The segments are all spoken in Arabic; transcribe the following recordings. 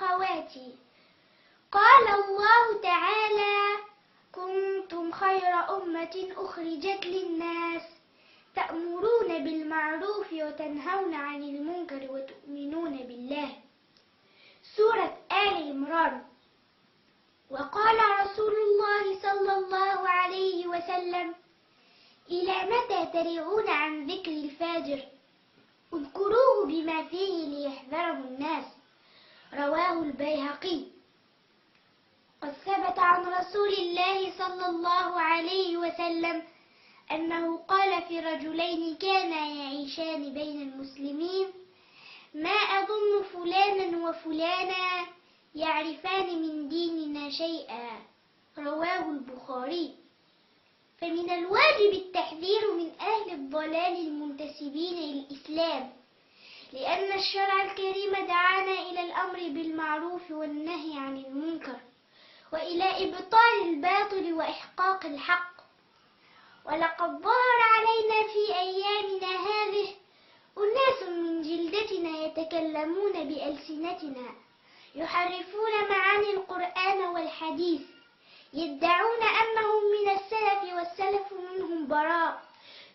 أخواتي. قال الله تعالى: كنتم خير أمة أخرجت للناس تأمرون بالمعروف وتنهون عن المنكر وتؤمنون بالله. سورة آل عمران. وقال رسول الله صلى الله عليه وسلم: إلى متى ترعون عن ذكر الفاجر؟ اذكروه بما فيه ليحذره الناس. رواه البيهقي. قد ثبت عن رسول الله صلى الله عليه وسلم أنه قال في رجلين كانا يعيشان بين المسلمين: ما أظن فلانا وفلانا يعرفان من ديننا شيئا. رواه البخاري. فمن الواجب التحذير من أهل الضلال المنتسبين للإسلام، لأن الشرع الكريم دعانا إلى الأمر بالمعروف والنهي عن المنكر، وإلى إبطال الباطل وإحقاق الحق. ولقد ظهر علينا في أيامنا هذه أناس من جلدتنا يتكلمون بألسنتنا، يحرفون معاني القرآن والحديث، يدعون أنهم من السلف والسلف منهم براء،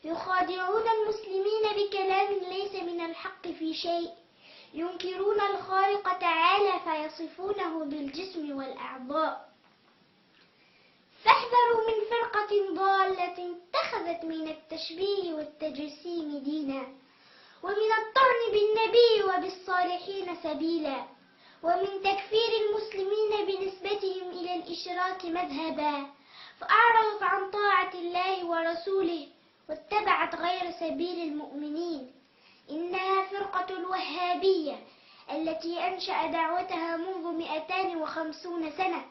يخادعون المسلمين بكلام ليس من الحق في شيء، ينكرون الخالق تعالى فيصفونه بالجسم والأعضاء. فاحذروا من فرقة ضالة اتخذت من التشبيه والتجسيم دينا، ومن الطعن بالنبي وبالصالحين سبيلا، ومن تكفير المسلمين بنسبتهم إلى الإشراك مذهبا، فأعرضت عن طاعة الله ورسوله واتبعت غير سبيل المؤمنين. إنها فرقة الوهابية التي أنشأ دعوتها منذ 250 سنة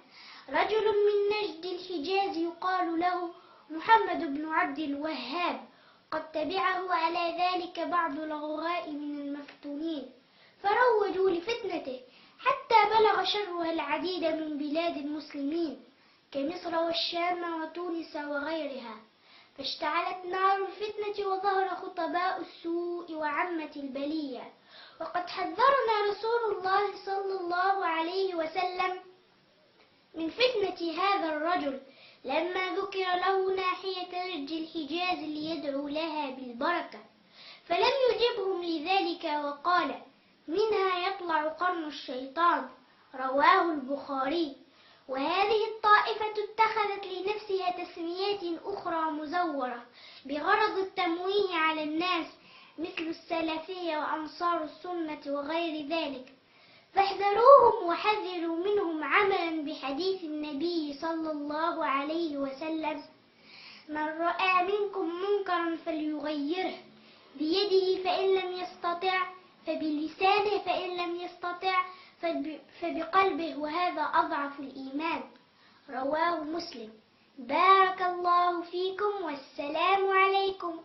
رجل من نجد الحجاز يقال له محمد بن عبد الوهاب، قد تبعه على ذلك بعض الغراء من المفتونين فروجوا لفتنته حتى بلغ شرها العديد من بلاد المسلمين كمصر والشام وتونس وغيرها، فاشتعلت نار الفتنة وظهر خطباء السوء وعمت البلية. وقد حذرنا رسول الله صلى الله عليه وسلم من فتنة هذا الرجل لما ذكر له ناحية رج الحجاز ليدعو لها بالبركة، فلم يجبهم لذلك وقال: منها يطلع قرن الشيطان. رواه البخاري. وهذه الطائفة اتخذت لنفسها تسميات أخرى مزورة بغرض التمويه على الناس مثل السلفية وأنصار السنة وغير ذلك، فاحذروهم وحذروا منهم عملا بحديث النبي صلى الله عليه وسلم: من رأى منكم منكرا فليغيره بيده فإن لم يستطع فبلسانه فإن لم يستطع فبقلبه وهذا أضعف الإيمان. رواه مسلم. بارك الله فيكم والسلام عليكم.